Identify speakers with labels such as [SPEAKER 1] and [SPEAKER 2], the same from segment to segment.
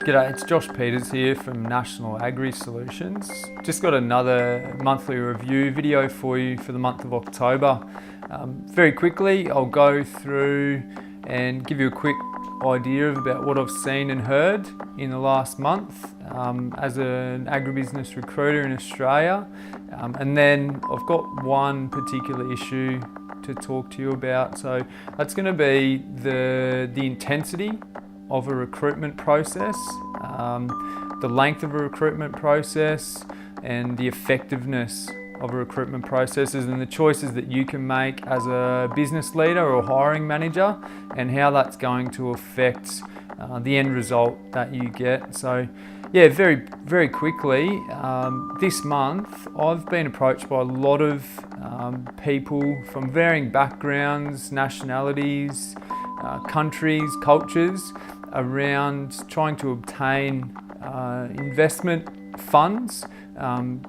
[SPEAKER 1] G'day, it's Josh Peters here from National Agri Solutions. Just got another monthly review video for you for the month of October. Very quickly, I'll go through and give you a quick idea about what I've seen and heard in the last month as an agribusiness recruiter in Australia. And then I've got one particular issue to talk to you about. So that's going to be the intensity of a recruitment process, the length of a recruitment process, and the effectiveness of a recruitment process, and the choices that you can make as a business leader or hiring manager, and how that's going to affect the end result that you get. So yeah, very quickly, this month I've been approached by a lot of people from varying backgrounds, nationalities, countries, cultures, around trying to obtain investment funds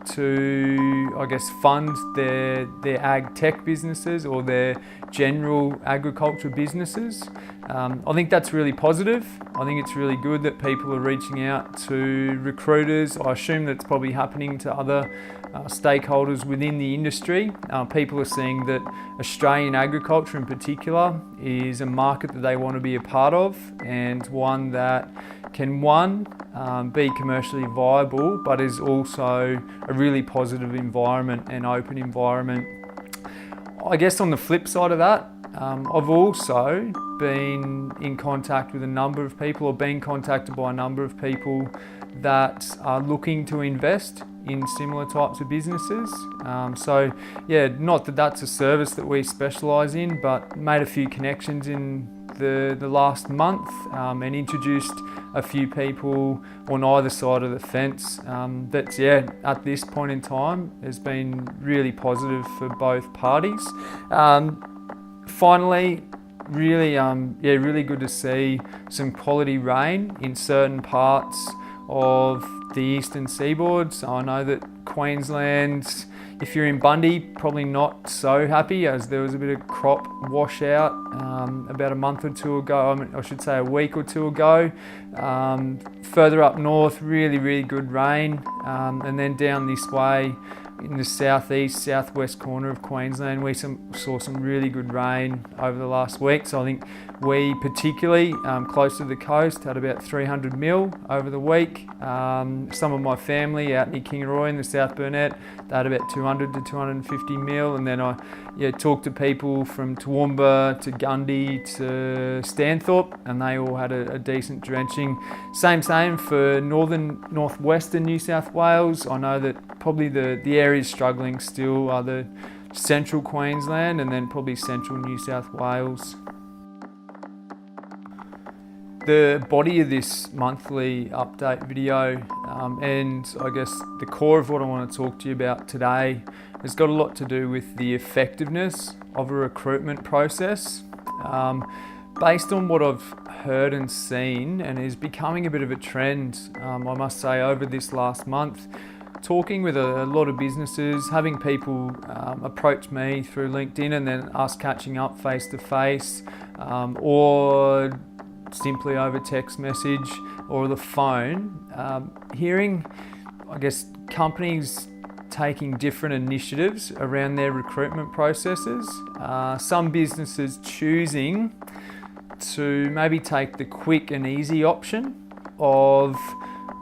[SPEAKER 1] to, I guess, fund their ag tech businesses or their general agriculture businesses. I think that's really positive. I think it's really good that people are reaching out to recruiters. I assume that's probably happening to other stakeholders within the industry. People are seeing that Australian agriculture in particular is a market that they want to be a part of, and one that can be commercially viable, but is also a really positive environment and open environment. I guess on the flip side of that, I've also been in contact with a number of people, or been contacted by a number of people that are looking to invest in similar types of businesses. So yeah, not that that's a service that we specialise in, but made a few connections in the last month and introduced a few people on either side of the fence. That's, yeah, at this point in time has been really positive for both parties. Finally, really good to see some quality rain in certain parts of the eastern seaboard. So I know that Queensland, if you're in Bundy, probably not so happy, as there was a bit of crop washout about a month or two ago. I should say a week or two ago. Further up north, really good rain, and then down this way in the southwest corner of Queensland, we saw some really good rain over the last week. So I think we, particularly close to the coast, had about 300 mil over the week. Some of my family out near Kingaroy in the South Burnett, they had about 200 to 250 mil. And then I talked to people from Toowoomba to Gundy to Stanthorpe, and they all had a decent drenching. Same for northwestern New South Wales. I know that probably the areas struggling still are the central Queensland and then probably central New South Wales. The body of this monthly update video, and I guess the core of what I want to talk to you about today, has got a lot to do with the effectiveness of a recruitment process. Based on what I've heard and seen, and is becoming a bit of a trend, I must say, over this last month, talking with a lot of businesses, having people approach me through LinkedIn and then us catching up face to face, or simply over text message or the phone, hearing, I guess, companies taking different initiatives around their recruitment processes. Some businesses choosing to maybe take the quick and easy option of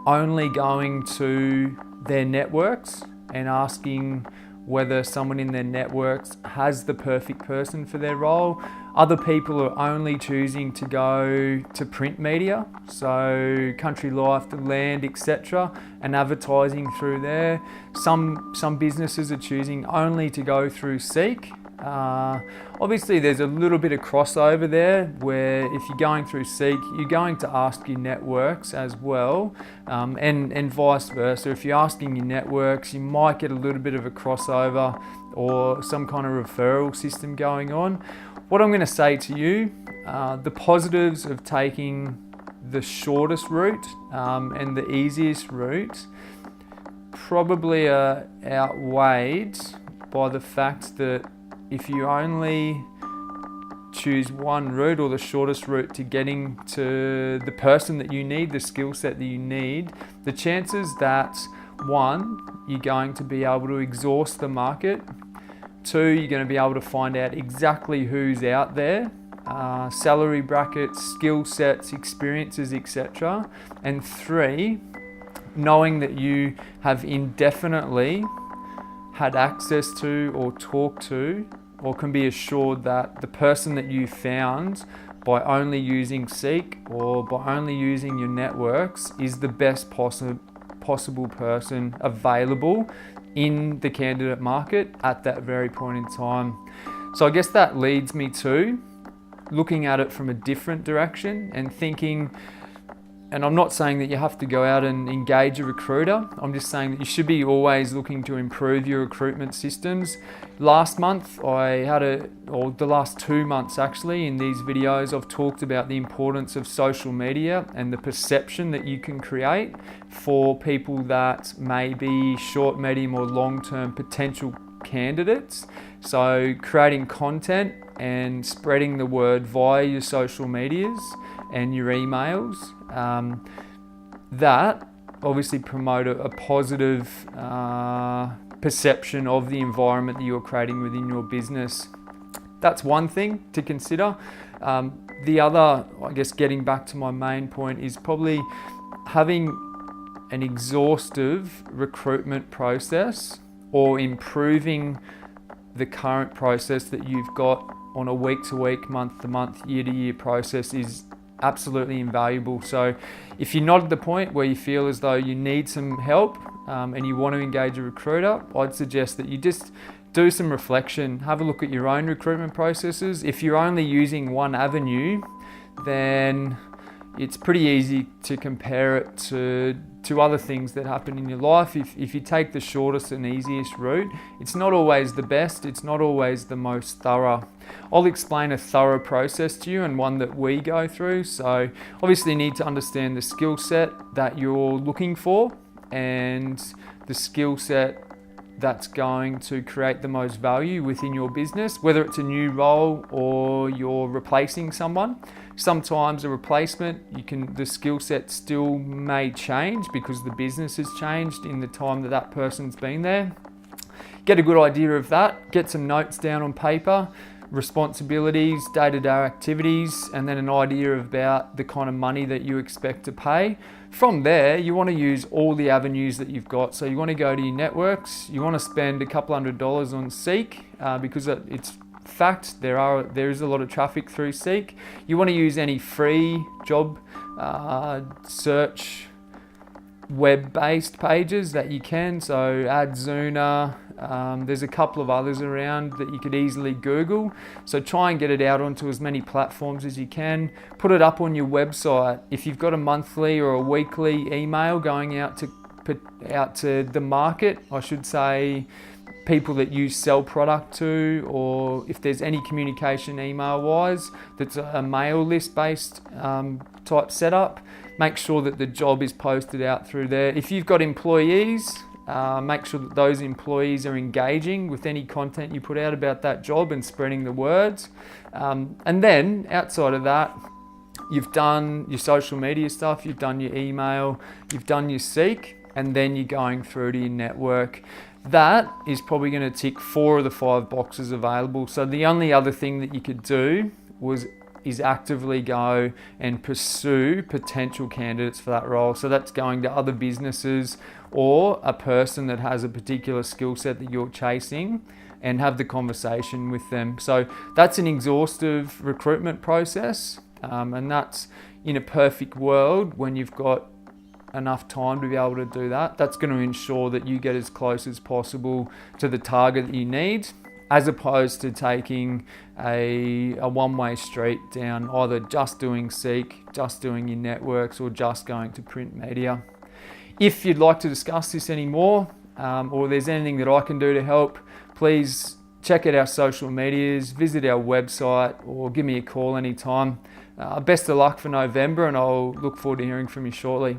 [SPEAKER 1] only going to their networks and asking whether someone in their networks has the perfect person for their role. Other people are only choosing to go to print media, so Country Life, The Land, etc., and advertising through there. Some businesses are choosing only to go through Seek. Obviously there's a little bit of crossover there, where if you're going through Seek, you're going to ask your networks as well, and vice versa. If you're asking your networks, you might get a little bit of a crossover or some kind of referral system going on. What I'm going to say to you, the positives of taking the shortest route and the easiest route probably are outweighed by the fact that if you only choose one route or the shortest route to getting to the person that you need, the skill set that you need, the chances that one, you're going to be able to exhaust the market. Two, you're going to be able to find out exactly who's out there, salary brackets, skill sets, experiences, etc. And three, knowing that you have indefinitely had access to or talked to, or can be assured that the person that you found by only using Seek or by only using your networks is the best possible person available in the candidate market at that very point in time. So I guess that leads me to looking at it from a different direction and thinking, and I'm not saying that you have to go out and engage a recruiter. I'm just saying that you should be always looking to improve your recruitment systems. Last month, or the last 2 months actually, in these videos, I've talked about the importance of social media and the perception that you can create for people that may be short, medium, or long-term potential candidates. So creating content and spreading the word via your social medias and your emails, that obviously promote a positive perception of the environment that you're creating within your business. That's one thing to consider. The other, I guess, getting back to my main point, is probably having an exhaustive recruitment process or improving the current process that you've got on a week-to-week, month-to-month, year-to-year process is absolutely invaluable. So if you're not at the point where you feel as though you need some help and you want to engage a recruiter, I'd suggest that you just do some reflection, have a look at your own recruitment processes. If you're only using one avenue, then it's pretty easy to compare it to other things that happen in your life. If you take the shortest and easiest route, it's not always the best, it's not always the most thorough. I'll explain a thorough process to you and one that we go through. So obviously you need to understand the skill set that you're looking for and the skill set that's going to create the most value within your business, whether it's a new role or you're replacing someone. Sometimes a replacement, the skill set still may change because the business has changed in the time that that person's been there. Get a good idea of that, get some notes down on paper, responsibilities, day-to-day activities, and then an idea about the kind of money that you expect to pay. From there, you want to use all the avenues that you've got. So you want to go to your networks, you want to spend a couple $100 on Seek because it's fact there is a lot of traffic through Seek. You want to use any free job search web-based pages that you can, so Adzuna, there's a couple of others around that you could easily Google. So try and get it out onto as many platforms as you can. Put it up on your website. If you've got a monthly or a weekly email going out to the market, I should say, people that you sell product to, or if there's any communication email-wise that's a mail list-based type setup, make sure that the job is posted out through there. If you've got employees, make sure that those employees are engaging with any content you put out about that job and spreading the words. And then outside of that, you've done your social media stuff, you've done your email, you've done your Seek, and then you're going through to your network. That is probably going to tick 4 of the 5 boxes available. So the only other thing that you could do is actively go and pursue potential candidates for that role. So that's going to other businesses or a person that has a particular skill set that you're chasing and have the conversation with them. So that's an exhaustive recruitment process, and that's in a perfect world when you've got enough time to be able to do that. That's going to ensure that you get as close as possible to the target that you need, as opposed to taking a one-way street down either just doing Seek, just doing your networks, or just going to print media. If you'd like to discuss this anymore, or there's anything that I can do to help, please check out our social medias, visit our website, or give me a call anytime. Best of luck for November, and I'll look forward to hearing from you shortly.